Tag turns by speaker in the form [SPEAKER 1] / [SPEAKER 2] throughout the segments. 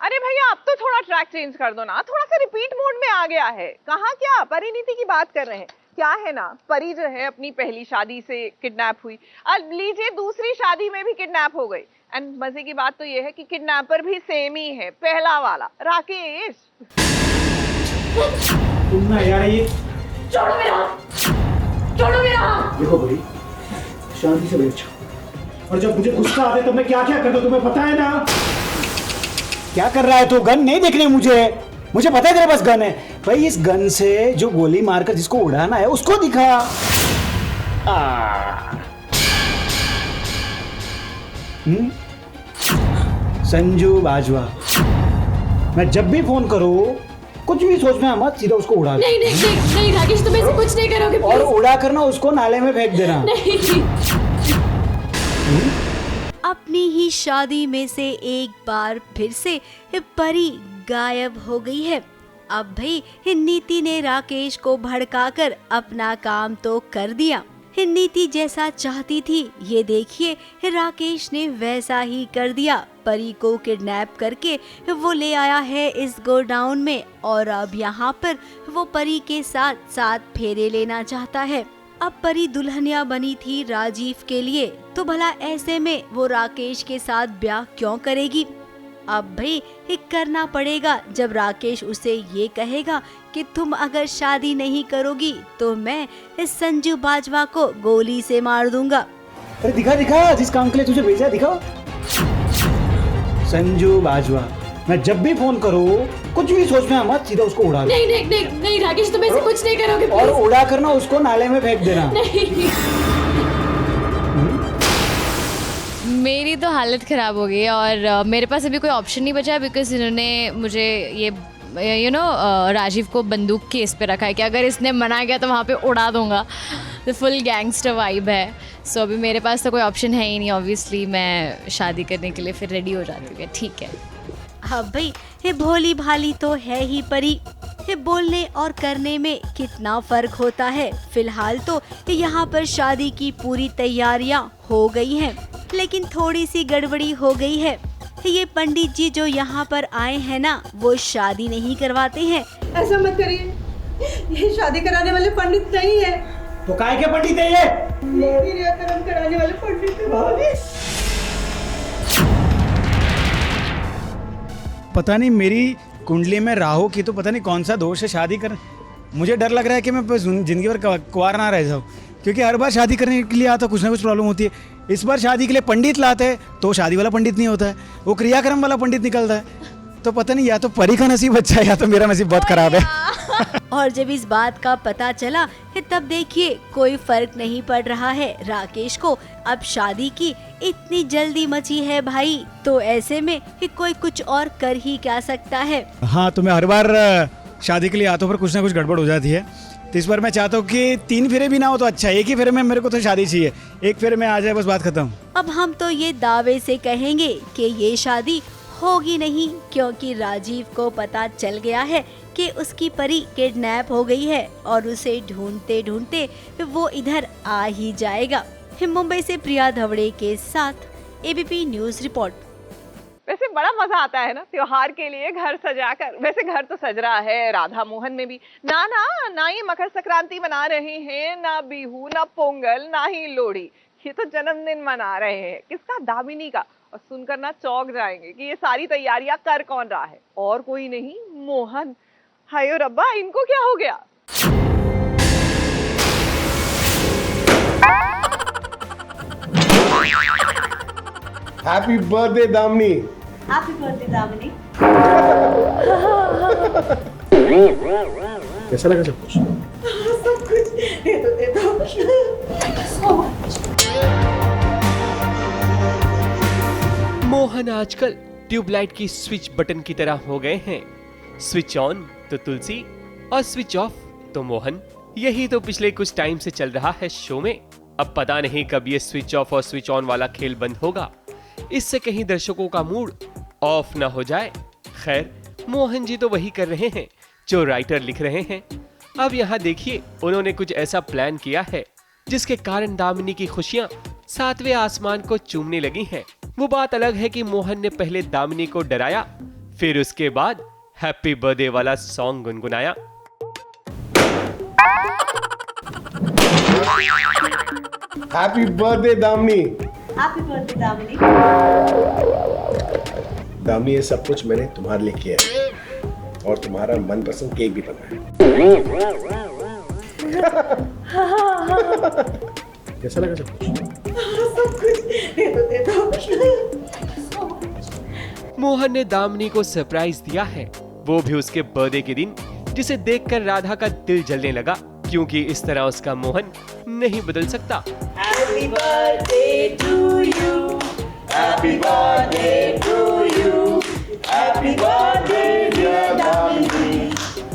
[SPEAKER 1] अरे भैया अब तो थोड़ा ट्रैक चेंज कर दो ना, थोड़ा सा रिपीट मोड में आ गया है। कहाँ क्या परिणीति की बात कर रहे हैं? क्या है ना, परी जो है अपनी पहली शादी से किडनैप हुई, अब लीजिए दूसरी शादी में भी किडनैप हो गई। एंड मजे की बात तो ये है कि किडनैपर भी सेम ही है, पहला वाला राकेश।
[SPEAKER 2] ना यार ये
[SPEAKER 3] छोड़ो मेरा हाथ, छोड़ो मेरा हाथ।
[SPEAKER 2] देखो भाई, शांति से बैठ जाओ, और जब मुझे गुस्सा आते तब मैं क्या क्या करता तुम्हें पता है ना? क्या कर रहा है तू? गन नहीं देखने मुझे पता है तेरे पास गन है। भाई इस गन से जो गोली मारकर जिसको उड़ाना है उसको दिखा। संजू बाजवा, मैं जब भी फोन करूं कुछ भी सोचना मत, सीधा उसको उड़ा दे।
[SPEAKER 3] नहीं नहीं नहीं नहीं राकेश, तुम ऐसे कुछ नहीं करोगे
[SPEAKER 2] और
[SPEAKER 3] प्लीज।
[SPEAKER 2] उड़ा करना उसको नाले में फेंक देना।
[SPEAKER 3] नहीं।
[SPEAKER 4] अपनी ही शादी में से एक बार फिर से परी गायब हो गई है। अब भाई नीति ने राकेश को भड़काकर अपना काम तो कर दिया। नीति जैसा चाहती थी ये देखिए राकेश ने वैसा ही कर दिया। परी को किडनैप करके वो ले आया है इस गोडाउन में और अब यहाँ पर वो परी के साथ साथ फेरे लेना चाहता है। अब परी दुल्हनिया बनी थी राजीव के लिए, तो भला ऐसे में वो राकेश के साथ ब्याह क्यों करेगी? अब भाई करना पड़ेगा जब राकेश उसे ये कहेगा कि तुम अगर शादी नहीं करोगी तो मैं इस संजू बाजवा को गोली से मार दूंगा।
[SPEAKER 2] अरे दिखा जिस काम के लिए तुझे भेजा है, दिखा। संजू बाजवा, मैं जब भी फोन करूं कुछ भी सोचना मत, सीधा उसको उड़ा दे।
[SPEAKER 3] नहीं नहीं नहीं नहीं राकेश, तुम ऐसे कुछ नहीं करोगे
[SPEAKER 2] और
[SPEAKER 3] प्लीज।
[SPEAKER 2] उड़ा करना उसको नाले में फेंक देना।
[SPEAKER 3] नहीं।
[SPEAKER 5] मेरी तो हालत ख़राब हो गई है और मेरे पास अभी कोई ऑप्शन नहीं बचा है बिकॉज इन्होंने मुझे ये राजीव को बंदूक केस पे रखा है कि अगर इसने मना किया तो वहाँ पे उड़ा दूंगा। तो फुल गैंगस्टर वाइब है। सो अभी मेरे पास तो कोई ऑप्शन है ही नहीं। ऑब्वियसली मैं शादी करने के लिए फिर रेडी हो जाती हूँ। ठीक है।
[SPEAKER 4] अब भाई ये भोली भाली तो है ही परी, ये बोलने और करने में कितना फर्क होता है। फिलहाल तो यहाँ पर शादी की पूरी तैयारियां हो गई हैं, लेकिन थोड़ी सी गड़बड़ी हो गई है। ये पंडित जी जो यहाँ पर आए हैं ना, वो शादी नहीं करवाते हैं।
[SPEAKER 6] ऐसा मत करिए, ये शादी कराने वाले पंडित नहीं है।
[SPEAKER 2] तो काय के पंडित है ये?
[SPEAKER 6] क्रियाकर्म कराने वाले पंडित है भाभी।
[SPEAKER 2] पता नहीं मेरी कुंडली में राहु की तो पता नहीं कौन सा दोष है शादी कर। मुझे डर लग रहा है कि मैं जिंदगी भर कुंवार ना रह जाऊँ, क्योंकि हर बार शादी करने के लिए आता कुछ ना कुछ प्रॉब्लम होती है। इस बार शादी के लिए पंडित लाते हैं तो शादी वाला पंडित नहीं होता है, वो क्रियाक्रम वाला पंडित निकलता है। तो पता नहीं या तो परी का नसीब अच्छा है या तो मेरा नसीब बहुत खराब है।
[SPEAKER 4] और जब इस बात का पता चला तब देखिए कोई फर्क नहीं पड़ रहा है राकेश को। अब शादी की इतनी जल्दी मची है भाई, तो ऐसे में कोई कुछ और कर ही क्या सकता है।
[SPEAKER 2] हाँ, तो मैं हर बार शादी के लिए आता हूँ पर कुछ ना कुछ गड़बड़ हो जाती है। तो इस बार मैं चाहता हूँ कि 3 फेरे भी ना हो तो अच्छा है, एक ही फेरे में मेरे को तो शादी चाहिए। एक फेरे में आ जाए बस, बात खत्म।
[SPEAKER 4] अब हम तो ये दावे से कहेंगे कि ये शादी होगी नहीं, क्योंकि राजीव को पता चल गया है कि उसकी परी किडनैप हो गई है और उसे ढूंढते ढूंढते वो इधर आ ही जाएगा। मुंबई से प्रिया धवड़े के साथ एबीपी न्यूज रिपोर्ट।
[SPEAKER 1] वैसे बड़ा मजा आता है ना त्योहार के लिए घर सजाकर। वैसे घर तो सज रहा है राधा मोहन में भी। ना ये मकर संक्रांति मना रहे हैं, ना बिहू, ना पोंगल, ना ही लोहड़ी। ये तो जन्मदिन मना रहे हैं, किसका? दामिनी का। और सुनकर ना चौंक जाएंगे कि ये सारी तैयारियां कर कौन रहा है। और कोई नहीं, मोहन। हाय रब्बा, इनको क्या हो गया?
[SPEAKER 7] Happy birthday Damini.
[SPEAKER 6] Happy birthday Damini.
[SPEAKER 2] कैसा लगा सब कुछ?
[SPEAKER 6] सब कुछ दे दो।
[SPEAKER 8] मोहन आजकल ट्यूबलाइट की स्विच बटन की तरह हो गए हैं। स्विच ऑन तो तुलसी और स्विच ऑफ तो मोहन। यही तो पिछले कुछ टाइम से चल रहा है शो में। अब पता नहीं कब ये स्विच ऑफ और स्विच ऑन वाला खेल बंद होगा, इससे कहीं दर्शकों का मूड ऑफ ना हो जाए। खैर, मोहन जी तो वही कर रहे हैं जो राइटर लिख रहे हैं। अब यहाँ देखिए, उन्होंने कुछ ऐसा प्लान किया है जिसके कारण दामिनी की खुशियां 7वें आसमान को चूमने लगी हैं। वो बात अलग है कि मोहन ने पहले दामिनी को डराया, फिर उसके बाद हैप्पी बर्थडे वाला सॉन्ग गुनगुनाया।
[SPEAKER 7] Happy birthday Damini.
[SPEAKER 6] Happy birthday Damini.
[SPEAKER 7] Damini, ये सब कुछ मैंने तुम्हारे लिए किया है और तुम्हारा मनपसंद केक भी बना है। कैसा लगा सब कुछ?
[SPEAKER 6] दे दो।
[SPEAKER 8] मोहन ने दामिनी को सरप्राइज दिया है, वो भी उसके बर्थडे के दिन, जिसे देखकर राधा का दिल जलने लगा, क्योंकि इस तरह उसका मोहन नहीं बदल सकता।
[SPEAKER 6] Happy birthday to you, happy birthday to you, happy birthday dear Damini,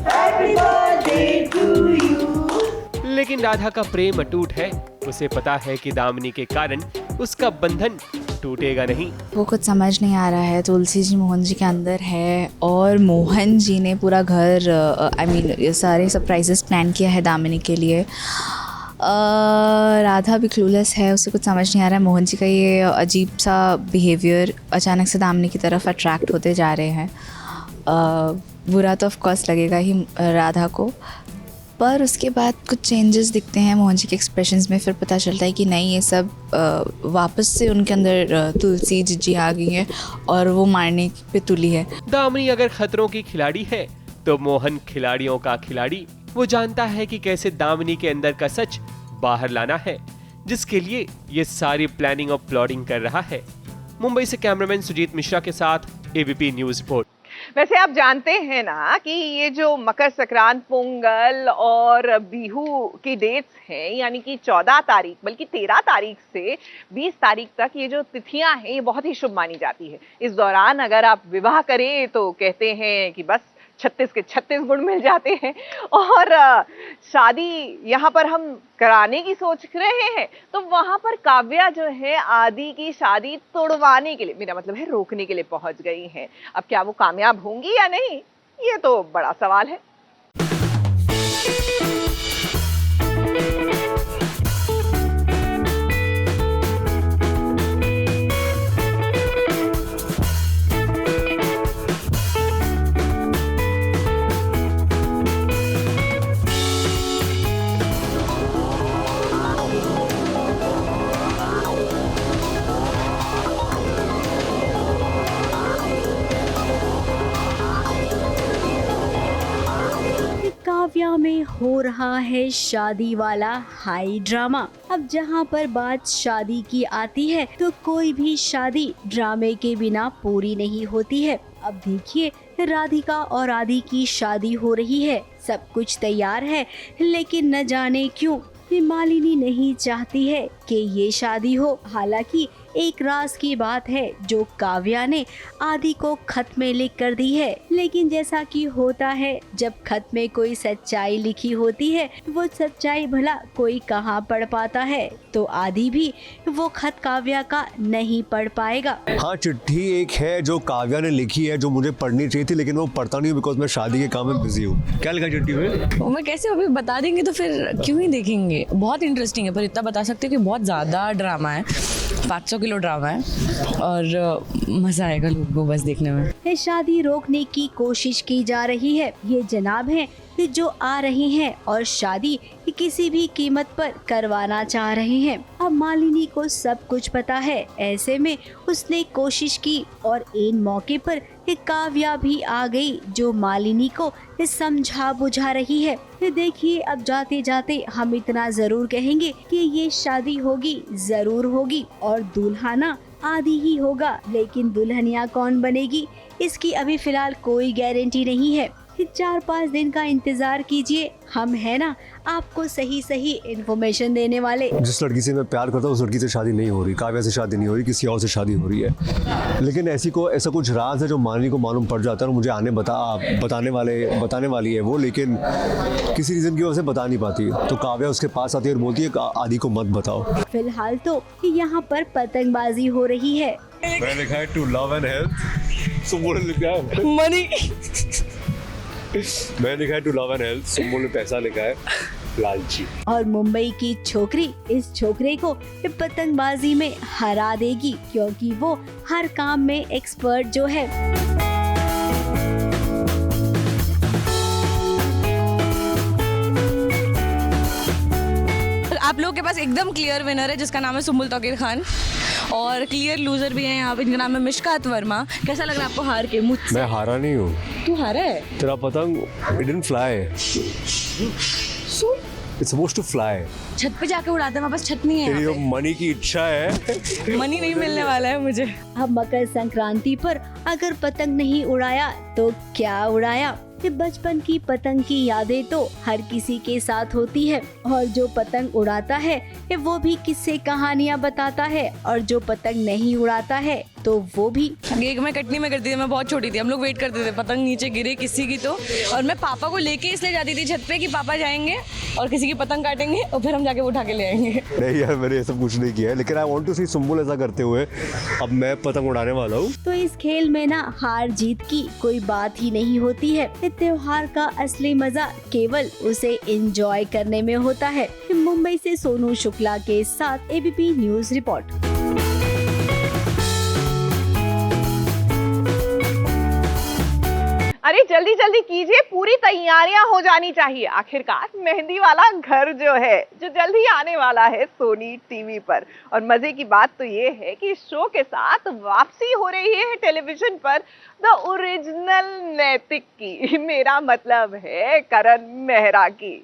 [SPEAKER 6] happy birthday to you.
[SPEAKER 8] लेकिन राधा का प्रेम अटूट है, उसे पता है कि दामिनी के कारण उसका बंधन टूटेगा नहीं।
[SPEAKER 9] वो कुछ समझ नहीं आ रहा है, तुलसी जी मोहन जी के अंदर है और मोहन जी ने पूरा घर ये सारे सरप्राइजेस प्लान किया है दामिनी के लिए। राधा भी क्लूलेस है, उसे कुछ समझ नहीं आ रहा है। मोहन जी का ये अजीब सा बिहेवियर अचानक से दामिनी की तरफ अट्रैक्ट होते जा रहे हैं। बुरा तो ऑफ कोर्स लगेगा ही राधा को, पर उसके बाद कुछ चेंजेस दिखते हैं मोहन जी के एक्सप्रेशंस में। फिर पता चलता है कि नहीं, ये सब वापस से उनके अंदर तुलसी जी आ गई है और वो मारने पे तुली है।
[SPEAKER 8] दामिनी अगर खतरों की खिलाड़ी है तो मोहन खिलाड़ियों का खिलाड़ी। वो जानता है कि कैसे दामिनी के अंदर का सच बाहर लाना है, जिसके लिए ये सारी प्लानिंग और प्लॉटिंग कर रहा है। मुंबई से कैमरामैन सुजीत मिश्रा के साथ एबीपी न्यूज रिपोर्ट।
[SPEAKER 1] वैसे आप जानते हैं ना कि ये जो मकर संक्रांत, पोंगल और बिहू की डेट्स हैं, यानी कि 14 तारीख बल्कि 13 तारीख से 20 तारीख तक ये जो तिथियां हैं ये बहुत ही शुभ मानी जाती है। इस दौरान अगर आप विवाह करें तो कहते हैं कि बस 36 के 36 गुण मिल जाते हैं। और शादी यहाँ पर हम कराने की सोच रहे हैं तो वहां पर काव्या जो है आदि की शादी तोड़वाने के लिए, मेरा मतलब है रोकने के लिए पहुंच गई हैं। अब क्या वो कामयाब होंगी या नहीं, ये तो बड़ा सवाल है।
[SPEAKER 4] काव्या में हो रहा है शादी वाला हाई ड्रामा। अब जहां पर बात शादी की आती है तो कोई भी शादी ड्रामे के बिना पूरी नहीं होती है। अब देखिए, राधिका और आदि की शादी हो रही है, सब कुछ तैयार है, लेकिन न जाने क्यों मालिनी नहीं चाहती है कि ये शादी हो। हालांकि एक राज की बात है जो काव्या ने आदि को खत में लिख कर दी है, लेकिन जैसा कि होता है जब खत में कोई सच्चाई लिखी होती है, वो सच्चाई भला कोई कहाँ पढ़ पाता है, तो आदि भी वो खत काव्या का नहीं पढ़ पाएगा।
[SPEAKER 10] हाँ, चिट्ठी एक है जो काव्या ने लिखी है जो मुझे पढ़नी चाहिए थी, लेकिन वो पढ़ता नहीं हूँ बिकॉज मैं शादी के काम में बिजी हूँ। क्या लिखा चिट्ठी में?
[SPEAKER 11] मैं कैसे अभी बता देंगे तो फिर क्यों ही देखेंगे। बहुत इंटरेस्टिंग है, पर इतना बता सकते हो कि बहुत ज़्यादा ड्रामा है, 500 किलो ड्रामा है और मज़ा आएगा लोगों को बस देखने में।
[SPEAKER 4] शादी रोकने की कोशिश की जा रही है। ये जनाब हैं जो आ रही हैं और शादी किसी भी कीमत पर करवाना चाह रहे हैं। अब मालिनी को सब कुछ पता है, ऐसे में उसने कोशिश की और इन मौके पर काव्या भी आ गई जो मालिनी को समझा बुझा रही है। देखिए, अब जाते जाते हम इतना जरूर कहेंगे कि ये शादी होगी, जरूर होगी और दुल्हना आदि ही होगा, लेकिन दुल्हनिया कौन बनेगी इसकी अभी फिलहाल कोई गारंटी नहीं है। 4-5 दिन का इंतजार कीजिए, हम है ना आपको सही सही इन्फॉर्मेशन देने वाले।
[SPEAKER 10] जिस लड़की से मैं प्यार करता हूँ उस लड़की से शादी नहीं हो रही, काव्या से शादी नहीं हो रही, किसी और से शादी हो रही है। लेकिन ऐसा कुछ राज है जो मालिनी को मालूम पड़ जाता है और मुझे बताने वाली है वो, लेकिन किसी रीजन की वजह से बता नहीं पाती। तो काव्या उसके पास आती है और बोलती है आदि को मत बताओ।
[SPEAKER 4] फिलहाल तो यहाँ पर पतंगबाजी हो रही है।
[SPEAKER 10] मैंने लिखा है टू लव एंड हेल्थ, सुमोल ने लिखा है
[SPEAKER 11] मनी।
[SPEAKER 10] मैंने लिखा है टू लव एंड हेल्थ, सुमोल ने पैसा लिखा है लालची।
[SPEAKER 4] और मुंबई की छोकरी इस छोकरे को पतंगबाजी में हरा देगी, क्योंकि वो हर काम में एक्सपर्ट जो है।
[SPEAKER 11] लोगों के पास एकदम क्लियर विनर है जिसका नाम है सुम्बुल तौकीर खान, और क्लियर लूजर भी है यहाँ पे जिनका नाम है मिशकात वर्मा। कैसा लग रहा है आपको हार के मुझसे?
[SPEAKER 10] मैं हारा नहीं हूँ।
[SPEAKER 11] तू हारा है?
[SPEAKER 10] तेरा पतंग it didn't fly. It's supposed to fly.
[SPEAKER 11] छत पे जाके उड़ाते हैं, वापस छत नहीं है
[SPEAKER 10] तेरी
[SPEAKER 11] यहाँ
[SPEAKER 10] जो मनी की इच्छा है
[SPEAKER 11] पे। मनी नहीं मिलने वाला है मुझे।
[SPEAKER 4] अब मकर संक्रांति पर अगर पतंग नहीं उड़ाया तो क्या उड़ाया? बचपन की पतंग की यादें तो हर किसी के साथ होती है, और जो पतंग उड़ाता है वो भी किस्से कहानियाँ बताता है, और जो पतंग नहीं उड़ाता है तो वो भी।
[SPEAKER 11] एक मैं कटनी में करती थी, मैं बहुत छोटी थी, हम लोग वेट करते थे पतंग नीचे गिरे किसी की तो, और मैं पापा को लेके इसलिए जाती थी छत पे कि पापा जाएंगे और किसी की पतंग काटेंगे और फिर हम जाके उठा के ले आएंगे।
[SPEAKER 10] नहीं यार, मैंने ऐसा कुछ नहीं किया है, लेकिन आई वांट टू सी सुम्बुल ऐसा करते हुए। अब मैं पतंग उड़ाने वाला हूँ।
[SPEAKER 4] तो इस खेल में ना हार जीत की कोई बात ही नहीं होती है। त्योहार का असली मजा केवल उसे एंजॉय करने में होता है। मुंबई से सोनू शुक्ला के साथ एबीपी न्यूज रिपोर्ट।
[SPEAKER 1] अरे जल्दी जल्दी कीजिए, पूरी तैयारियां हो जानी चाहिए। आखिरकार मेहंदी वाला घर जो है, जो जल्दी आने वाला है सोनी टीवी पर। और मजे की बात तो ये है कि इस शो के साथ वापसी हो रही है टेलीविजन पर द ओरिजिनल नैतिक की, मेरा मतलब है करण मेहरा की।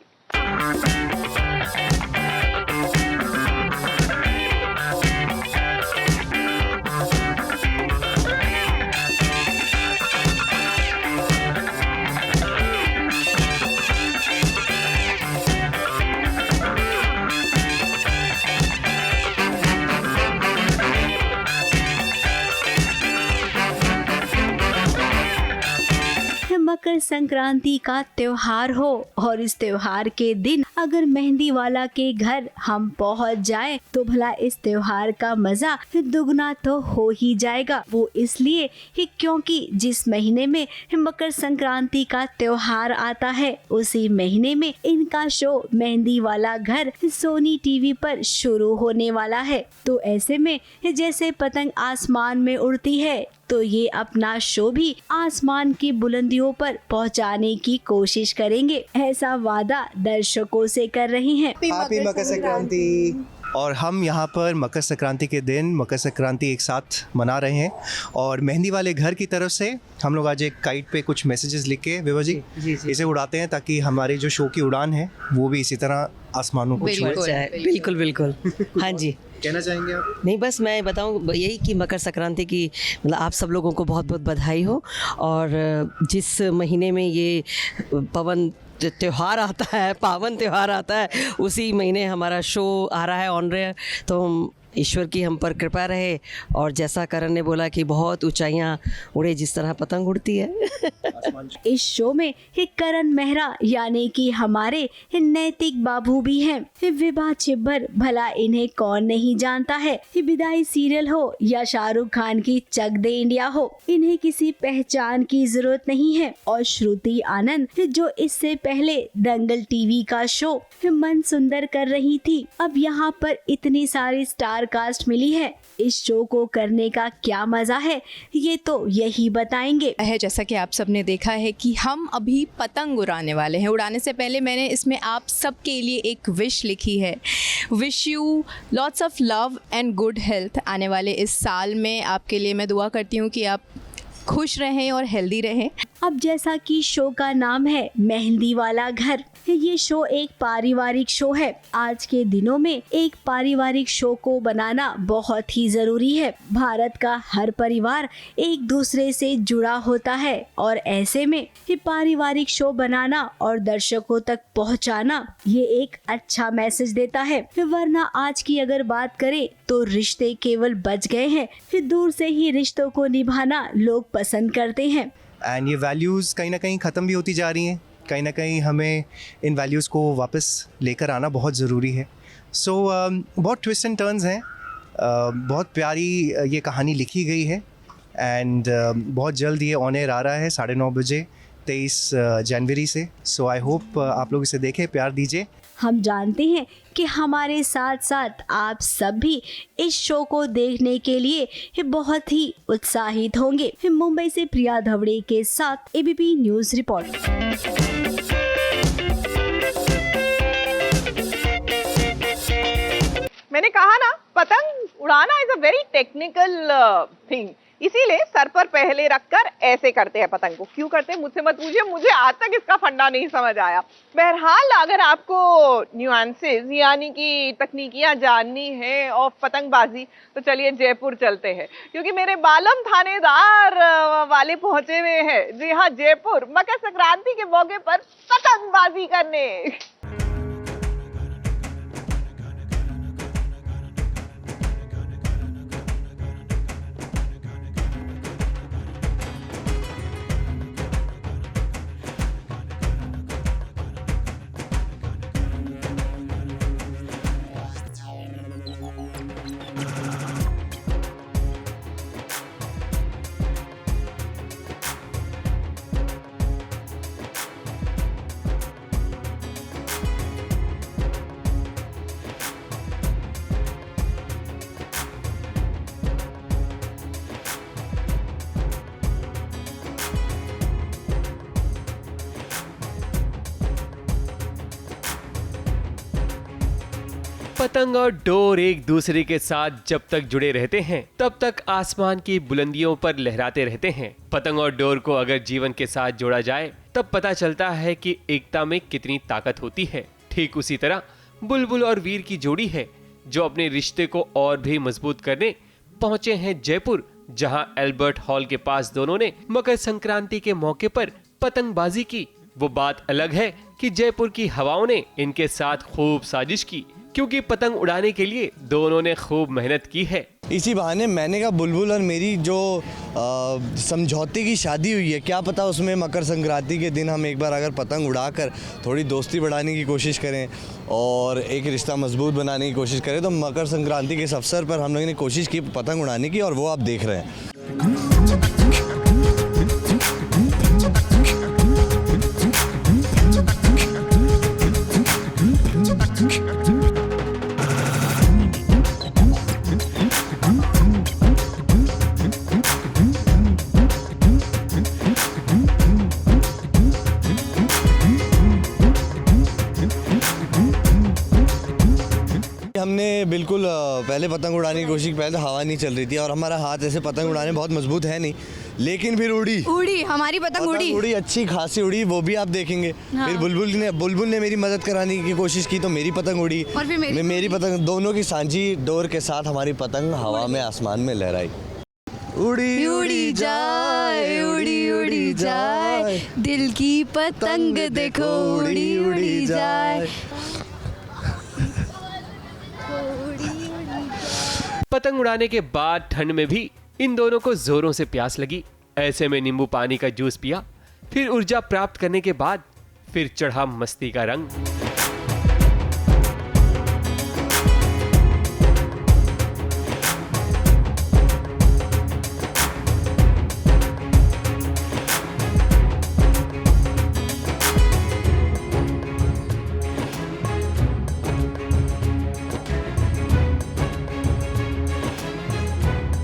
[SPEAKER 4] मकर संक्रांति का त्योहार हो और इस त्योहार के दिन अगर मेहंदी वाला के घर हम पहुंच जाएं तो भला इस त्योहार का मजा दुगना तो हो ही जाएगा। वो इसलिए क्योंकि जिस महीने में मकर संक्रांति का त्योहार आता है उसी महीने में इनका शो मेहंदी वाला घर सोनी टीवी पर शुरू होने वाला है। तो ऐसे में जैसे पतंग आसमान में उड़ती है तो ये अपना शो भी आसमान की बुलंदियों पर पहुंचाने की कोशिश करेंगे, ऐसा वादा दर्शकों से कर रही हैं।
[SPEAKER 12] हैप्पी मकर संक्रांति। और हम यहाँ पर मकर संक्रांति के दिन मकर संक्रांति एक साथ मना रहे हैं, और मेहंदी वाले घर की तरफ से हम लोग आज एक काइट पे कुछ मैसेजेस लिख के विभा जी इसे उड़ाते हैं ताकि हमारी जो शो की उड़ान है वो भी इसी तरह आसमानों को छुए।
[SPEAKER 13] बिल्कुल बिल्कुल। हाँ जी,
[SPEAKER 12] कहना चाहेंगे आप?
[SPEAKER 13] नहीं, बस मैं बताऊं यही कि मकर संक्रांति की मतलब आप सब लोगों को बहुत बहुत बधाई हो। और जिस महीने में ये पवन त्योहार आता है, पावन त्योहार आता है, उसी महीने हमारा शो आ रहा है ऑन एयर। तो ईश्वर की हम पर कृपा रहे, और जैसा करण ने बोला कि बहुत ऊंचाइयां उड़े जिस तरह पतंग उड़ती है।
[SPEAKER 4] इस शो में करण मेहरा यानी कि हमारे नैतिक बाबू भी हैं। विभा छिब्बर, भला इन्हें कौन नहीं जानता है। विदाई सीरियल हो या शाहरुख खान की चक दे इंडिया हो, इन्हें किसी पहचान की जरूरत नहीं है। और श्रुति आनंद जो इससे पहले दंगल टीवी का शो मन सुंदर कर रही थी, अब यहाँ पर इतनी सारी स्टार कास्ट मिली है। इस शो को करने का क्या मजा है ये तो यही बताएंगे।
[SPEAKER 14] जैसा कि आप सबने देखा है कि हम अभी पतंग उड़ाने वाले हैं। उड़ाने से पहले मैंने इसमें आप सबके लिए एक विश लिखी है। Wish you lots of love and good health. आने वाले इस साल में आपके लिए मैं दुआ करती हूँ कि आप खुश रहें और हेल्दी रहें।
[SPEAKER 4] अब जैसा कि शो का नाम है मेहंदी वाला घर, ये शो एक पारिवारिक शो है। आज के दिनों में एक पारिवारिक शो को बनाना बहुत ही जरूरी है। भारत का हर परिवार एक दूसरे से जुड़ा होता है, और ऐसे में ये पारिवारिक शो बनाना और दर्शकों तक पहुंचाना ये एक अच्छा मैसेज देता है। वरना आज की अगर बात करें तो रिश्ते केवल बच गए हैं, फिर दूर से ही रिश्तों को निभाना लोग पसंद करते हैं।
[SPEAKER 12] एंड ये वैल्यूज़ कहीं ना कहीं ख़त्म भी होती जा रही हैं। कहीं ना कहीं हमें इन वैल्यूज़ को वापस लेकर आना बहुत ज़रूरी है। सो बहुत ट्विस्ट एंड टर्न्स हैं। बहुत प्यारी ये कहानी लिखी गई है, एंड बहुत जल्द ये ऑन एयर आ रहा है 9:30 बजे 23 जनवरी से। सो आई होप आप लोग इसे देखें, प्यार दीजिए।
[SPEAKER 4] हम जानते हैं कि हमारे साथ साथ आप सब भी इस शो को देखने के लिए बहुत ही उत्साहित होंगे। मुंबई से प्रिया धवड़े के साथ एबीपी न्यूज रिपोर्ट।
[SPEAKER 1] मैंने कहा ना, पतंग उड़ाना is a very technical thing, इसीलिए सर पर पहले रखकर ऐसे करते हैं पतंग को। क्यों करते हैं मुझसे मत पूछिए, मुझे आज तक इसका फंडा नहीं समझ आया। बहरहाल अगर आपको न्यूआंसेस यानी कि तकनीकियां जाननी है ऑफ पतंगबाजी तो चलिए जयपुर चलते हैं, क्योंकि मेरे बालम थानेदार वाले पहुंचे हुए हैं। जी हाँ, जयपुर मकर संक्रांति के मौके पर पतंगबाजी करने।
[SPEAKER 8] पतंग और डोर एक दूसरे के साथ जब तक जुड़े रहते हैं तब तक आसमान की बुलंदियों पर लहराते रहते हैं। पतंग और डोर को अगर जीवन के साथ जोड़ा जाए तब पता चलता है कि एकता में कितनी ताकत होती है। ठीक उसी तरह बुलबुल और वीर की जोड़ी है जो अपने रिश्ते को और भी मजबूत करने पहुंचे हैं जयपुर, जहां एल्बर्ट हॉल के पास दोनों ने मकर संक्रांति के मौके पर पतंगबाजी की। वो बात अलग है कि जयपुर की हवाओं ने इनके साथ खूब साजिश की, क्योंकि पतंग उड़ाने के लिए दोनों ने खूब मेहनत की है।
[SPEAKER 15] इसी बहाने मैंने कहा बुलबुल और मेरी जो समझौते की शादी हुई है, क्या पता उसमें मकर संक्रांति के दिन हम एक बार अगर पतंग उड़ाकर थोड़ी दोस्ती बढ़ाने की कोशिश करें और एक रिश्ता मजबूत बनाने की कोशिश करें। तो मकर संक्रांति के इस अवसर पर हम लोगों ने कोशिश की पतंग उड़ाने की, और वो आप देख रहे हैं। हमने बिल्कुल पहले पतंग उड़ाने की कोशिश की, पहले तो हवा नहीं चल रही थी और हमारा हाथ ऐसे पतंग उड़ाने बहुत मजबूत है नहीं, लेकिन फिर उड़ी
[SPEAKER 14] हमारी पतंग
[SPEAKER 15] उड़ी अच्छी खासी उड़ी, वो भी आप देखेंगे। हाँ। फिर बुलबुल ने मेरी मदद कराने की कोशिश की तो मेरी पतंग उड़ी और फिर मेरी पतंग, दोनों की सांझी डोर के साथ हमारी पतंग हवा में आसमान में लहराई। उड़ी उड़ी जाए, उड़ी उड़ी जाए,
[SPEAKER 14] दिल की पतंग देखो उड़ी उड़ी जाए।
[SPEAKER 8] पतंग उड़ाने के बाद ठंड में भी इन दोनों को जोरों से प्यास लगी। ऐसे में नींबू पानी का जूस पिया, फिर ऊर्जा प्राप्त करने के बाद फिर चढ़ा मस्ती का रंग।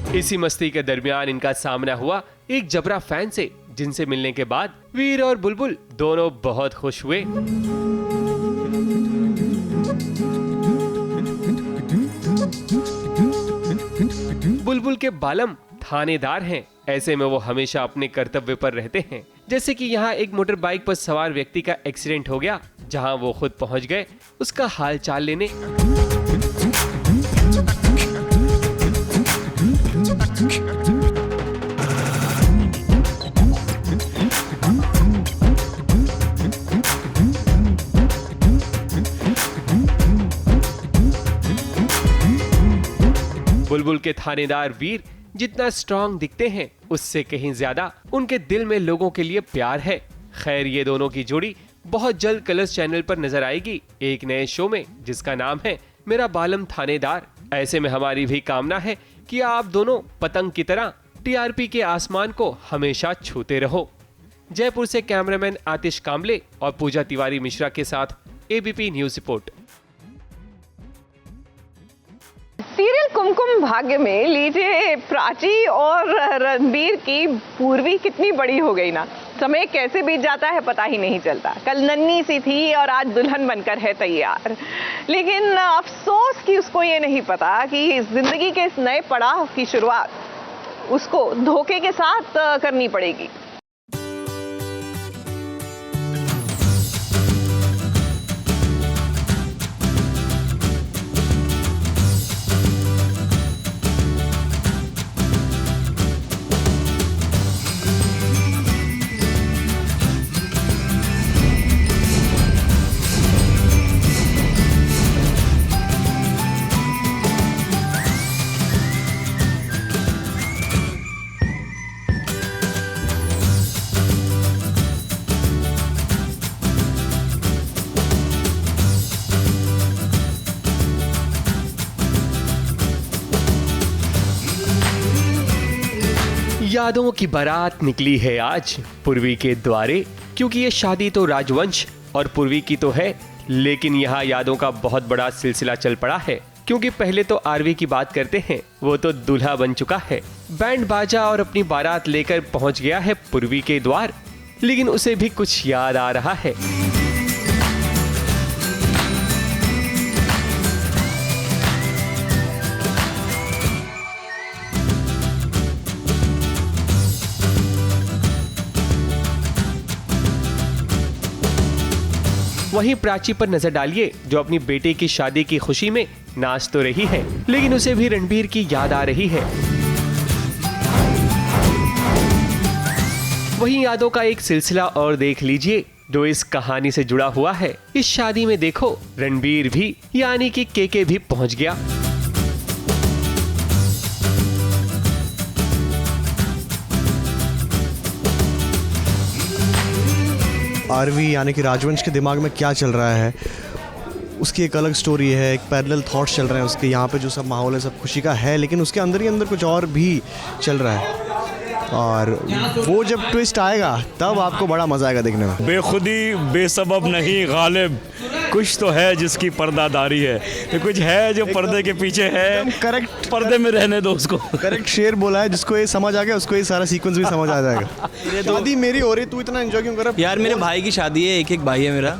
[SPEAKER 8] इसी मस्ती के दरमियान इनका सामना हुआ एक जबरा फैन से, जिनसे मिलने के बाद वीर और बुलबुल दोनों बहुत खुश हुए। बुलबुल के बालम थानेदार हैं, ऐसे में वो हमेशा अपने कर्तव्य पर रहते हैं। जैसे कि यहाँ एक मोटर बाइक पर सवार व्यक्ति का एक्सीडेंट हो गया, जहाँ वो खुद पहुँच गए उसका हाल चाल लेने। बुलबुल के थानेदार वीर जितना स्ट्रांग दिखते हैं उससे कहीं ज्यादा उनके दिल में लोगों के लिए प्यार है। खैर, ये दोनों की जोड़ी बहुत जल्द कलर्स चैनल पर नजर आएगी एक नए शो में, जिसका नाम है मेरा बालम थानेदार। ऐसे में हमारी भी कामना है कि आप दोनों पतंग की तरह टीआरपी के आसमान को हमेशा छूते रहो। जयपुर से कैमरामैन आतिश कांबले और पूजा तिवारी मिश्रा के साथ ABP news report.
[SPEAKER 1] Serial Kumkum Bhagya में लीजिए प्राची और रणबीर की पूर्वी कितनी बड़ी हो गई ना। समय कैसे बीत जाता है पता ही नहीं चलता। कल नन्ही सी थी और आज दुल्हन बनकर है तैयार, लेकिन अफसोस कि उसको ये नहीं पता कि जिंदगी के इस नए पड़ाव की शुरुआत उसको धोखे के साथ करनी पड़ेगी।
[SPEAKER 8] यादों की बारात निकली है आज पूर्वी के द्वारे, क्योंकि ये शादी तो राजवंश और पूर्वी की तो है, लेकिन यहाँ यादों का बहुत बड़ा सिलसिला चल पड़ा है। क्योंकि पहले तो आरवी की बात करते हैं, वो तो दूल्हा बन चुका है, बैंड बाजा और अपनी बारात लेकर पहुंच गया है पूर्वी के द्वार, लेकिन उसे भी कुछ याद आ रहा है। वहीं प्राची पर नजर डालिए, जो अपनी बेटे की शादी की खुशी में नाच तो रही है, लेकिन उसे भी रणबीर की याद आ रही है। वहीं यादों का एक सिलसिला और देख लीजिए जो इस कहानी से जुड़ा हुआ है। इस शादी में देखो रणबीर भी यानी कि केके भी पहुंच गया।
[SPEAKER 12] आरवी यानी कि राजवंश के दिमाग में क्या चल रहा है, उसकी एक अलग स्टोरी है, एक पैरेलल थॉट्स चल रहे हैं उसके। यहाँ पे जो सब माहौल है सब खुशी का है, लेकिन उसके अंदर ही अंदर कुछ और भी चल रहा है, और वो जब ट्विस्ट आएगा तब आपको बड़ा मजा आएगा देखने में।
[SPEAKER 16] बेखुदी बेसबब नहीं गालिब, कुछ तो है जिसकी पर्दादारी है, तो कुछ है जो पर्दे के पीछे है।
[SPEAKER 12] करेक्ट,
[SPEAKER 16] पर्दे में रहने दो उसको।
[SPEAKER 12] करेक्ट शेर बोला है, जिसको ये समझ आ गया उसको ये सारा सीक्वेंस भी समझ आ जाएगा। शादी मेरी हो रही, तू इतना एंजॉय क्यों कर रहा है?
[SPEAKER 17] यार मेरे भाई की शादी है, एक भाई है मेरा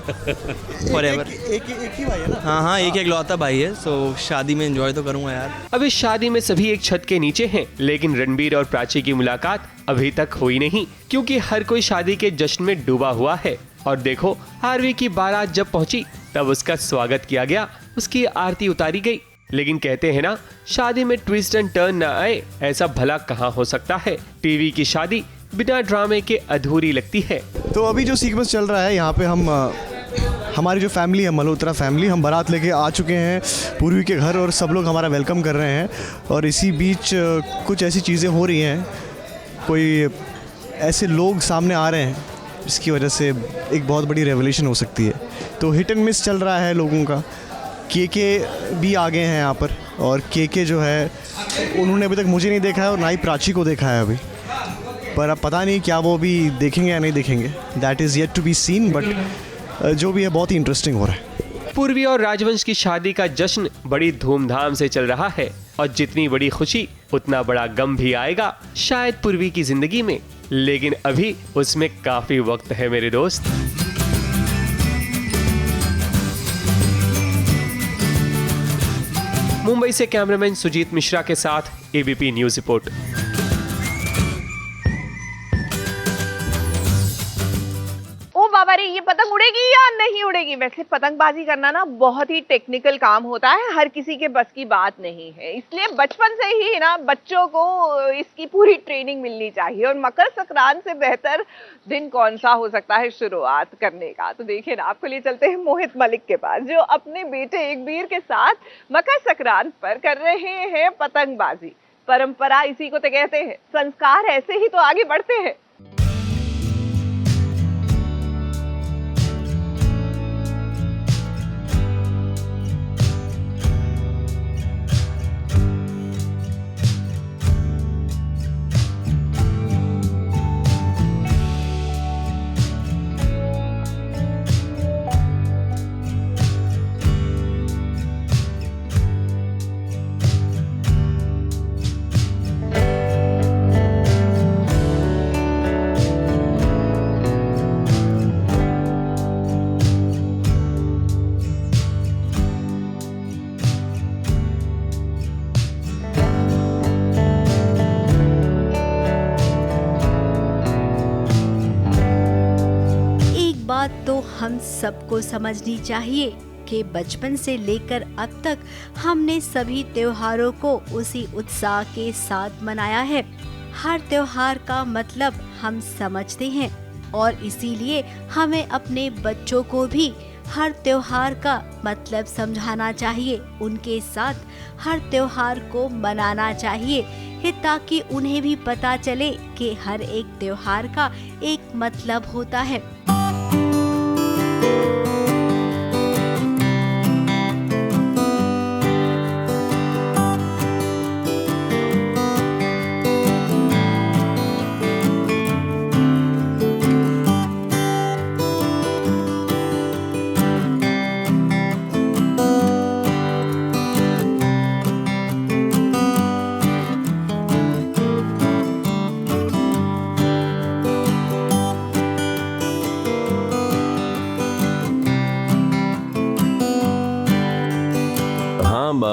[SPEAKER 17] फॉरएवर।
[SPEAKER 12] एक ही भाई है ना?
[SPEAKER 17] हाँ, एक लौता भाई है, सो शादी में एंजॉय तो करूँगा यार।
[SPEAKER 8] अब इस शादी में सभी एक छत के नीचे हैं, लेकिन रणबीर और प्राची की मुलाकात अभी तक हुई नहीं, क्योंकि हर कोई शादी के जश्न में डूबा हुआ है। और देखो आरवी की बारात जब पहुंची तब उसका स्वागत किया गया, उसकी आरती उतारी गई, लेकिन कहते हैं ना, शादी में ट्विस्ट एंड टर्न न आए ऐसा भला कहाँ हो सकता है। टीवी की शादी बिना ड्रामे के अधूरी लगती है।
[SPEAKER 12] तो अभी जो सीक्वेंस चल रहा है यहाँ पे, हमारी जो फैमिली है मल्होत्रा फैमिली, हम बारात लेके आ चुके हैं पूर्वी के घर और सब लोग हमारा वेलकम कर रहे हैं। और इसी बीच कुछ ऐसी चीज़ें हो रही हैं, कोई ऐसे लोग सामने आ रहे हैं जिसकी वजह से एक बहुत बड़ी रेवोल्यूशन हो सकती है। तो हिट एंड मिस चल रहा है लोगों का। केके भी आ गए हैं यहाँ पर, और केके जो है उन्होंने अभी तक मुझे नहीं देखा है और ना ही प्राची को देखा है अभी, पर अब पता नहीं क्या वो भी देखेंगे या नहीं देखेंगे, that is yet to be seen. But जो भी है बहुत ही इंटरेस्टिंग हो रहा है।
[SPEAKER 8] पूर्वी और राजवंश की शादी का जश्न बड़ी धूमधाम से चल रहा है, और जितनी बड़ी खुशी उतना बड़ा गम भी आएगा शायद पूर्वी की जिंदगी में, लेकिन अभी उसमें काफी वक्त है मेरे दोस्त। मुंबई से कैमरामैन सुजीत मिश्रा के साथ एबीपी न्यूज रिपोर्ट।
[SPEAKER 1] बाबा रे, ये पतंग उड़ेगी या नहीं उड़ेगी? वैसे पतंगबाजी करना ना बहुत ही टेक्निकल काम होता है, हर किसी के बस की बात नहीं है, इसलिए बचपन से ही ना बच्चों को इसकी पूरी ट्रेनिंग मिलनी चाहिए। और मकर संक्रांत से बेहतर दिन कौन सा हो सकता है शुरुआत करने का? तो देखिए ना, आपको लिए चलते हैं मोहित मलिक के पास, जो अपने बेटे एकबीर के साथ मकर संक्रांत पर कर रहे हैं पतंगबाजी। परंपरा इसी को तो कहते हैं, संस्कार ऐसे ही तो आगे बढ़ते हैं।
[SPEAKER 4] बात तो हम सबको समझनी चाहिए कि बचपन से लेकर अब तक हमने सभी त्योहारों को उसी उत्साह के साथ मनाया है। हर त्योहार का मतलब हम समझते हैं और इसीलिए हमें अपने बच्चों को भी हर त्योहार का मतलब समझाना चाहिए, उनके साथ हर त्योहार को मनाना चाहिए ताकि उन्हें भी पता चले कि हर एक त्योहार का एक मतलब होता है।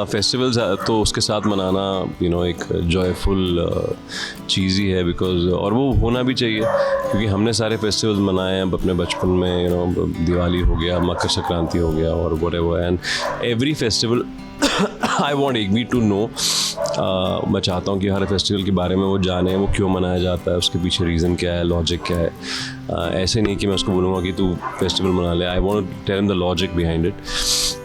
[SPEAKER 18] फेस्टिवल्स तो उसके साथ मनाना एक जॉयफुल चीज़ ही है बिकॉज, और वो होना भी चाहिए क्योंकि हमने सारे फेस्टिवल्स मनाए हैं अपने बचपन में। दिवाली हो गया, मकर संक्रांति हो गया और whatever, and every festival I want एक बी टू नो। मैं चाहता हूँ कि हर फेस्टिवल के बारे में वो जाने, वो क्यों मनाया जाता है, उसके पीछे रीज़न क्या है, लॉजिक क्या है। ऐसे नहीं कि मैं उसको बोलूँगा कि तू फेस्टिवल मना ले। I want to tell him the logic behind it,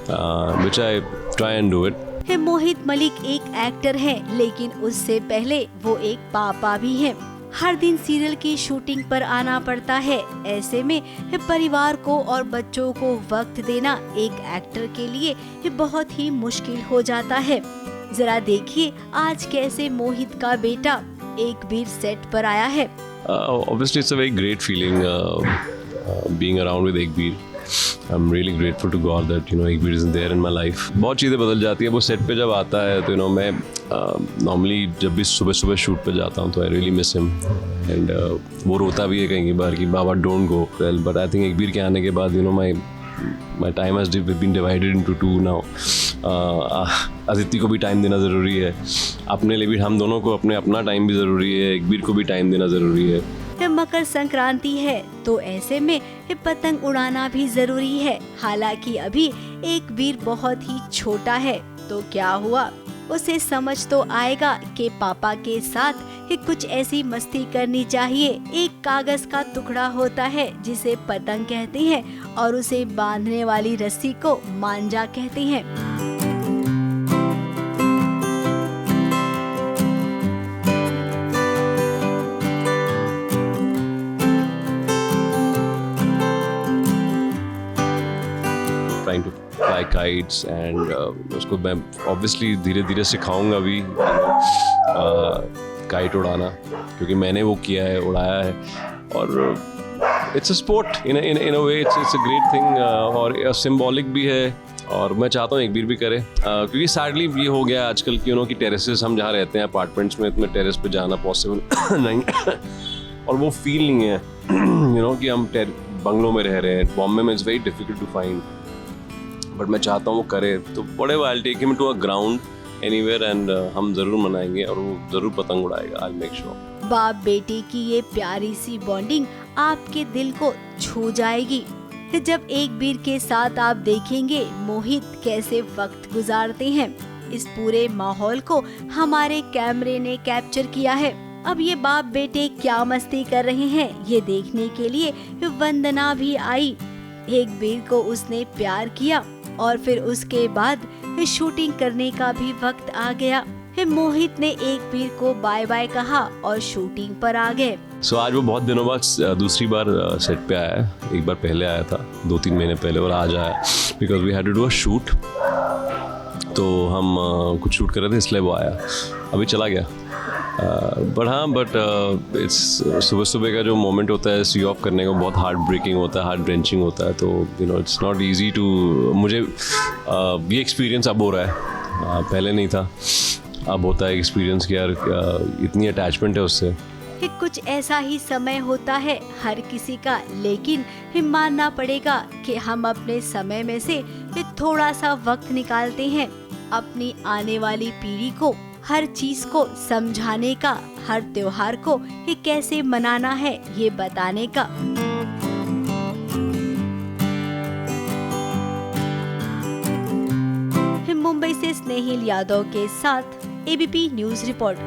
[SPEAKER 18] which I try and do it.
[SPEAKER 4] Mohit Malik एक एक्टर है, लेकिन उससे पहले वो एक पापा भी है। हर दिन सीरियल की शूटिंग पर आना पड़ता है। ऐसे में परिवार को और बच्चों को वक्त देना एक एक्टर के लिए बहुत ही मुश्किल हो जाता है। जरा देखिए आज कैसे मोहित का बेटा एक बीर सेट पर आया है।
[SPEAKER 18] Obviously it's a very great feeling being around with Ekbir. I'm really grateful to God that Ekbir is there in my life. बहुत चीज़ें बदल जाती है वो सेट पे जब आता है तो मैं नॉर्मली जब भी सुबह सुबह शूट पे जाता हूँ तो I really miss him, and वो रोता भी है कई बार कि बाबा don't go. Well but I think Ekbir के आने के बाद my time has been divided into two now. Aditi को भी टाइम देना ज़रूरी है, अपने लिए भी, हम दोनों को अपना टाइम भी ज़रूरी है, एकबीर को भी टाइम देना ज़रूरी है।
[SPEAKER 4] मकर संक्रांति है तो ऐसे में पतंग उड़ाना भी जरूरी है। हालांकि अभी एकबीर बहुत ही छोटा है तो क्या हुआ, उसे समझ तो आएगा कि पापा के साथ कुछ ऐसी मस्ती करनी चाहिए। एक कागज का टुकड़ा होता है जिसे पतंग कहते हैं और उसे बांधने वाली रस्सी को मांजा कहते हैं।
[SPEAKER 18] Trying to fly kites and उसको मैं obviously धीरे धीरे सिखाऊंगा भी काइट उड़ाना, क्योंकि मैंने वो किया है, उड़ाया है, और it's a sport in a way, it's a great thing, और symbolic भी है, और मैं चाहता हूँ एकबीर भी करे, क्योंकि सैडली ये हो गया आजकल कि टेरेसेस, हम जहाँ रहते हैं अपार्टमेंट्स में, इतने टेरेस पे जाना पॉसिबल नहीं और वो फील नहीं है कि हम बंगलों में रह रहे हैं। बॉम्बे में it's very difficult to find, but मैं चाहता हूँ वो करे, तो बड़े I take him to a ground anywhere and हम जरूर मनाएंगे और वो जरूर पतंग उड़ाएगा। I make sure.
[SPEAKER 4] बाप बेटे की ये प्यारी सी बॉन्डिंग आपके दिल को छू जाएगी जब एकबीर के साथ आप देखेंगे मोहित कैसे वक्त गुजारते हैं। इस पूरे माहौल को हमारे कैमरे ने कैप्चर किया है। अब ये बाप बेटे क्या मस्ती कर रहे हैं ये देखने के लिए वंदना भी आई। एकबीर को उसने प्यार किया और फिर उसके बाद शूटिंग करने का भी वक्त आ गया। मोहित ने एकबीर को बाय बाय कहा और शूटिंग पर आ गए।
[SPEAKER 18] आज वो बहुत दिनों बाद दूसरी बार सेट पे आया है। एक बार पहले आया था 2-3 महीने पहले और आज आया because we had to do a shoot. तो हम कुछ शूट कर रहे थे इसलिए वो आया, अभी चला गया। बट इट्स सुबह सुबह का जो मोमेंट होता है सी ऑफ करने का बहुत हार्ट ब्रेकिंग होता है, हार्ट ब्रेंचिंग होता है। तो इट्स नॉट ईजी टू, मुझे ये एक्सपीरियंस अब हो रहा है, पहले नहीं था, अब होता है एक्सपीरियंस कि यार इतनी अटैचमेंट है उससे।
[SPEAKER 4] कुछ ऐसा ही समय होता है हर किसी का, लेकिन मानना पड़ेगा कि हम अपने समय में से थोड़ा सा वक्त निकालते हैं अपनी आने वाली पीढ़ी को हर चीज को समझाने का, हर त्योहार को कैसे मनाना है ये बताने का। मुंबई से स्नेहिल यादव के साथ एबीपी न्यूज रिपोर्ट।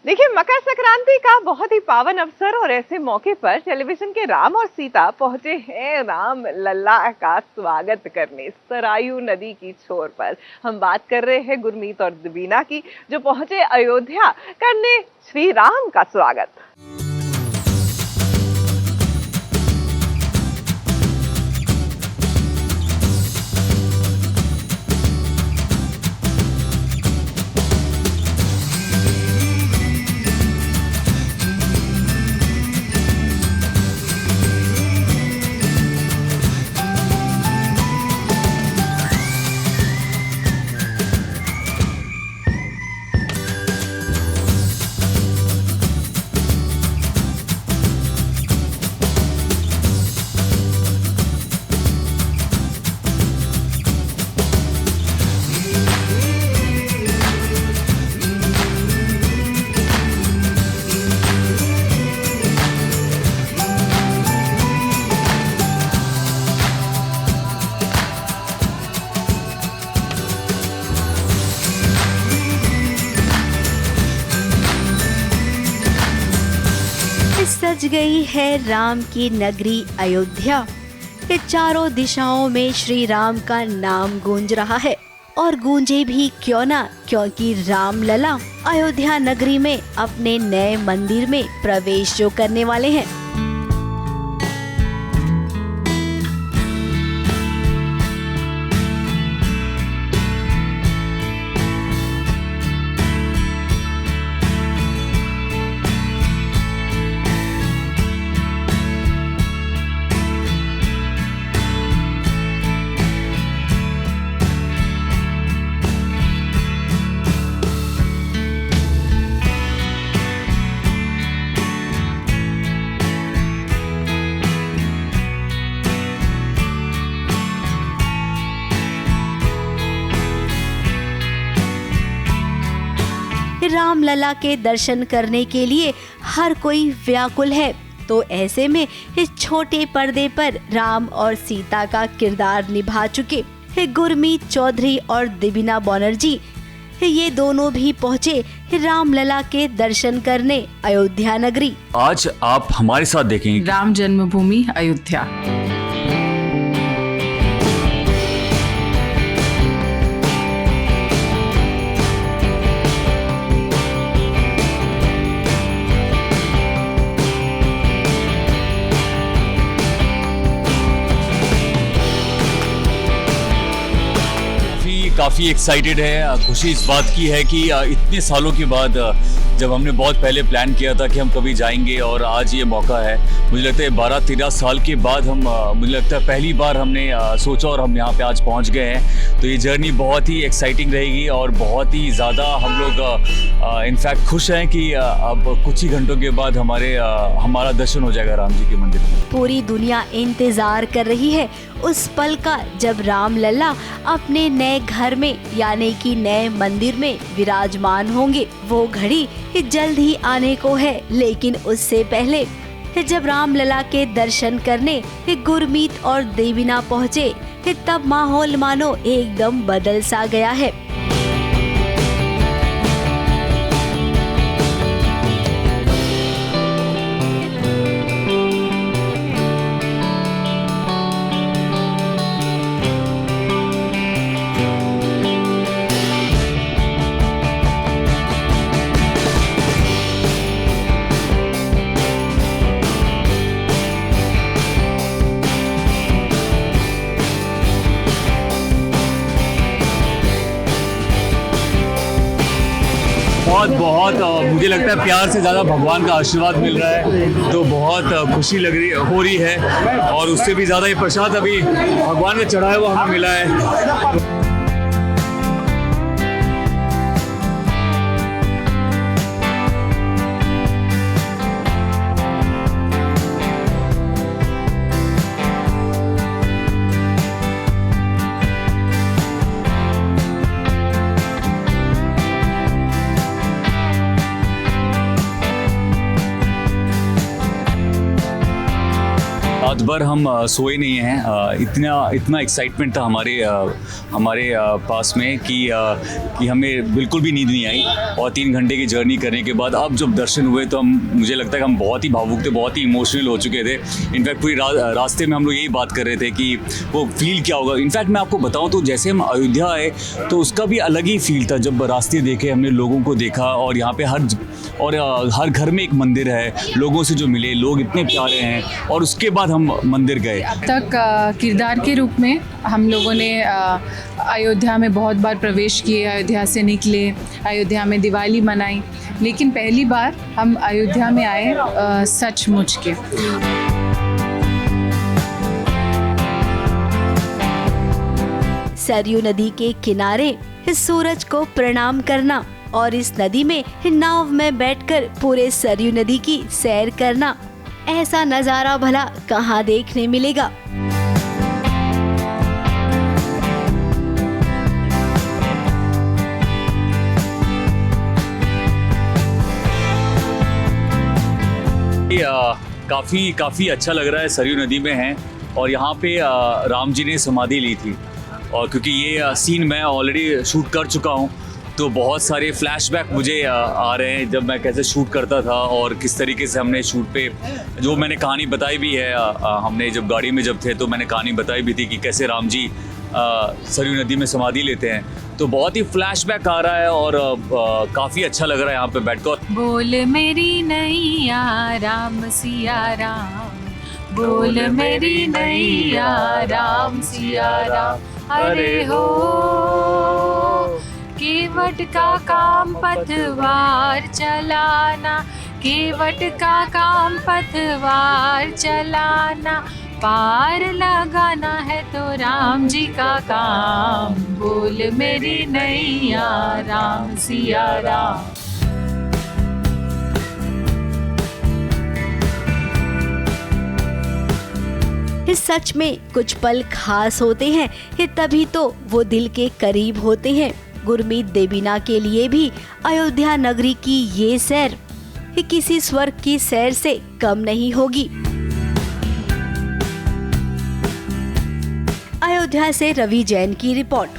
[SPEAKER 1] देखिए, मकर संक्रांति का बहुत ही पावन अवसर और ऐसे मौके पर टेलीविजन के राम और सीता पहुंचे हैं राम लल्ला का स्वागत करने सरयू नदी की छोर पर। हम बात कर रहे हैं गुरमीत और दीबिना की, जो पहुंचे अयोध्या करने श्री राम का स्वागत।
[SPEAKER 4] सज गई है राम की नगरी अयोध्या। ये चारों दिशाओं में श्री राम का नाम गूंज रहा है, और गूंजे भी क्यों ना, क्योंकि राम लला अयोध्या नगरी में अपने नए मंदिर में प्रवेश जो करने वाले हैं। राम लला के दर्शन करने के लिए हर कोई व्याकुल है, तो ऐसे में इस छोटे पर्दे पर राम और सीता का किरदार निभा चुके गुरमीत चौधरी और दीबिना बनर्जी, ये दोनों भी पहुँचे राम लला के दर्शन करने अयोध्या नगरी।
[SPEAKER 19] आज आप हमारे साथ देखेंगे
[SPEAKER 20] राम जन्मभूमि अयोध्या।
[SPEAKER 19] काफ़ी एक्साइटेड है। खुशी इस बात की है कि इतने सालों के बाद, जब हमने बहुत पहले प्लान किया था कि हम कभी जाएंगे, और आज ये मौका है। मुझे लगता है 12-13 साल के बाद मुझे लगता है पहली बार हमने सोचा और हम यहाँ पे आज पहुँच गए हैं। तो ये जर्नी बहुत ही एक्साइटिंग रहेगी और बहुत ही ज़्यादा हम लोग इनफैक्ट खुश हैं कि अब कुछ ही घंटों के बाद हमारा दर्शन हो जाएगा राम जी के मंदिर में।
[SPEAKER 4] पूरी दुनिया इंतजार कर रही है उस पल का जब राम लल्ला अपने नए घर में यानी कि नए मंदिर में विराजमान होंगे। वो घड़ी जल्द ही आने को है, लेकिन उससे पहले जब राम लला के दर्शन करने गुरमीत और दीबिना पहुँचे, तब माहौल मानो एकदम बदल सा गया है।
[SPEAKER 19] बहुत मुझे लगता है प्यार से ज़्यादा भगवान का आशीर्वाद मिल रहा है, तो बहुत खुशी हो रही है। और उससे भी ज़्यादा ये प्रसाद अभी भगवान ने चढ़ाया हुआ हमें मिला है। रात भर हम सोए नहीं हैं। इतना एक्साइटमेंट था हमारे पास में कि हमें बिल्कुल भी नींद नहीं आई। और 3 घंटे की जर्नी करने के बाद अब जब दर्शन हुए तो मुझे लगता है कि हम बहुत ही भावुक थे, बहुत ही इमोशनल हो चुके थे। इनफैक्ट पूरी रास्ते में हम लोग यही बात कर रहे थे कि वो फील क्या होगा। इनफैक्ट मैं आपको बताऊँ तो जैसे हम अयोध्या आए तो उसका भी अलग ही फील था। जब रास्ते देखे, हमने लोगों को देखा और यहाँ पे हर घर में एक मंदिर है, लोगों से जो मिले, लोग इतने प्यारे हैं, और उसके बाद हम मंदिर गए।
[SPEAKER 20] अब तक किरदार के रूप में हम लोगों ने अयोध्या में बहुत बार प्रवेश किए, अयोध्या से निकले, अयोध्या में दिवाली मनाई, लेकिन पहली बार हम अयोध्या में आए सचमुच के।
[SPEAKER 4] सरयू नदी के किनारे सूरज को प्रणाम करना और इस नदी में नाव में बैठकर पूरे सरयू नदी की सैर करना, ऐसा नजारा भला कहाँ देखने मिलेगा।
[SPEAKER 19] काफ़ी अच्छा लग रहा है। सरयू नदी में हैं और यहाँ पे राम जी ने समाधि ली थी, और क्योंकि ये सीन मैं ऑलरेडी शूट कर चुका हूँ तो बहुत सारे फ्लैशबैक मुझे आ रहे हैं जब मैं कैसे शूट करता था और किस तरीके से हमने शूट पे जो मैंने कहानी बताई भी है। हमने जब गाड़ी में जब थे तो मैंने कहानी बताई भी थी कि कैसे राम जी सरयू नदी में समाधि लेते हैं, तो बहुत ही फ्लैशबैक आ रहा है और काफ़ी अच्छा लग रहा है यहाँ पे बैठकर।
[SPEAKER 20] बोल मेरी नैया राम सिया राम, बोल मेरी नैया राम सिया राम, अरे हो केवट का काम पतवार चलाना, केवट का काम पतवार चलाना, पार लगाना है तो राम जी का काम, बोल मेरी नैया राम सिया राम।
[SPEAKER 4] सच में कुछ पल खास होते हैं, तभी तो वो दिल के करीब होते हैं। गुरमीत देवीना के लिए भी अयोध्या नगरी की ये सैर किसी स्वर्ग की सैर से कम नहीं होगी। अयोध्या से रवि जैन की रिपोर्ट।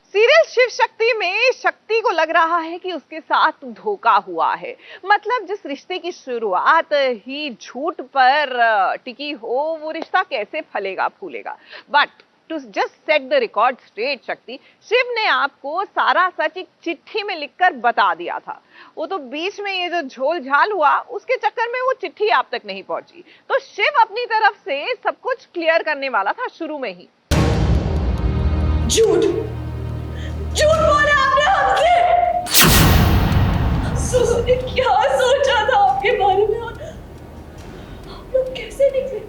[SPEAKER 1] सीरियल शिव शक्ति में शक्ति को लग रहा है कि उसके साथ धोखा हुआ है। मतलब जिस रिश्ते की शुरुआत ही झूठ पर टिकी हो, वो रिश्ता कैसे फलेगा फूलेगा। But to just set the record straight, Shakti, Shiv ने आपको सारा सच एक चिट्ठी में लिखकर बता दिया था। वो तो बीच में ये जो झोल झाल हुआ उसके चक्कर में वो चिट्ठी आप तक नहीं पहुंची, तो शिव अपनी तरफ से सब कुछ क्लियर करने वाला था शुरू में ही।
[SPEAKER 3] झूठ झूठ बोला आपने हमसे। ने क्या सोचा था आपके बारे में और आप लोग कैसे निकले,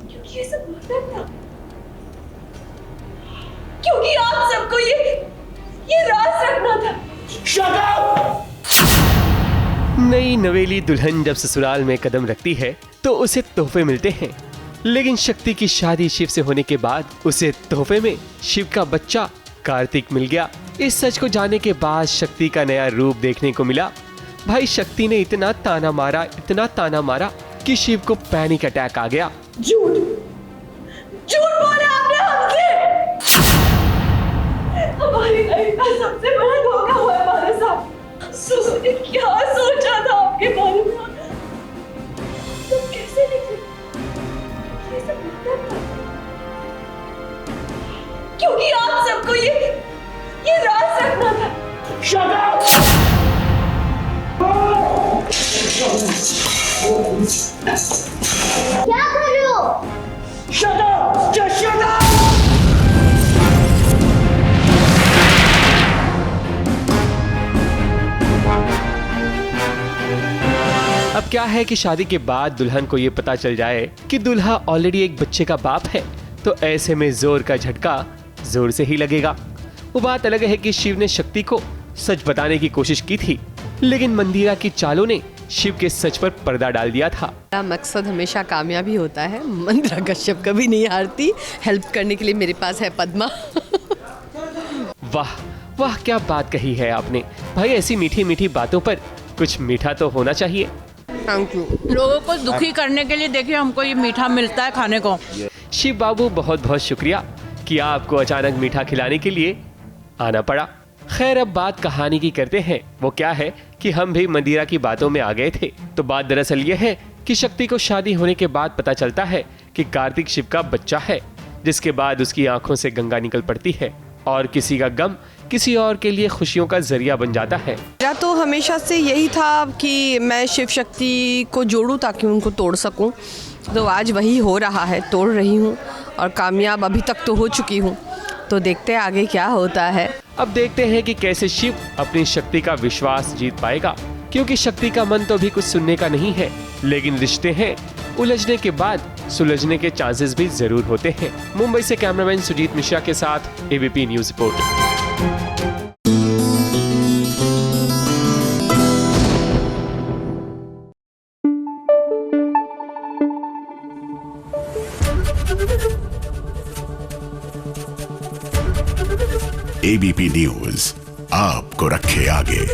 [SPEAKER 3] क्योंकि ये सब नाटक था, क्योंकि आप सबको ये राज रखना था। Shut up!
[SPEAKER 8] नई नवेली दुल्हन जब ससुराल में कदम रखती है तो उसे तोहफे मिलते हैं, लेकिन शक्ति की शादी शिव से होने के बाद उसे तोहफे में शिव का बच्चा कार्तिक मिल गया। इस सच को जानने के बाद शक्ति का नया रूप देखने को मिला। भाई शक्ति ने इतना ताना मारा कि शिव को पैनिक अटैक आ गया।
[SPEAKER 3] झूठ झूठ बोला आपने हमसे। हमारी लाइफ का सबसे बड़ा धोखा हुआ हमारे साथ। सुसु ने क्या सोचा था आपके बारे में, तुम कैसे निकले, ये सब नाटक था, क्योंकि आप सबको ये राज रखना था। Shut up! क्या कर रहे हो? Shut up! Just shut up!
[SPEAKER 8] अब क्या है कि शादी के बाद दुल्हन को ये पता चल जाए कि दुल्हा ऑलरेडी एक बच्चे का बाप है, तो ऐसे में जोर का झटका जोर से ही लगेगा। वो बात अलग है कि शिव ने शक्ति को सच बताने की कोशिश की थी, लेकिन मंदिरा की चालों ने शिव के सच पर पर्दा डाल दिया था।
[SPEAKER 13] मेरा मकसद हमेशा कामयाबी होता है। मंदिरा कश्यप कभी नहीं हारती। हेल्प करने के लिए मेरे पास है पद्मा।
[SPEAKER 8] वाह वाह, क्या बात कही है आपने। भाई ऐसी मीठी मीठी बातों पर कुछ मीठा तो होना चाहिए।
[SPEAKER 21] Thank you. लोगों को दुखी करने के लिए देखिए हमको ये मीठा मिलता है खाने को।
[SPEAKER 8] शिव बाबू बहुत बहुत शुक्रिया कि आपको अचानक मीठा खिलाने के लिए आना पड़ा। खैर अब बात कहानी की करते हैं। वो क्या है कि हम भी मंदिरा की बातों में आ गए थे। तो बात दरअसल ये है कि शक्ति को शादी होने के बाद पता चलता है कि कार्तिक शिव का बच्चा है, जिसके बाद उसकी आंखों से गंगा निकल पड़ती है और किसी का गम किसी और के लिए खुशियों का जरिया बन जाता है।
[SPEAKER 21] मेरा तो हमेशा से यही था कि मैं शिव शक्ति को जोड़ूं ताकि उनको तोड़ सकूं, तो आज वही हो रहा है, तोड़ रही हूं और कामयाब अभी तक तो हो चुकी हूं। तो देखते हैं आगे क्या होता है।
[SPEAKER 8] अब देखते हैं कि कैसे शिव अपनी शक्ति का विश्वास जीत पाएगा, क्योंकि शक्ति का मन तो अभी कुछ सुनने का नहीं है, लेकिन रिश्ते हैं उलझने के बाद सुलझने के चांसेस भी जरूर होते हैं। मुंबई से कैमरामैन सुजीत मिश्रा के साथ ABP news report.
[SPEAKER 22] ABP news आपको रखे आगे।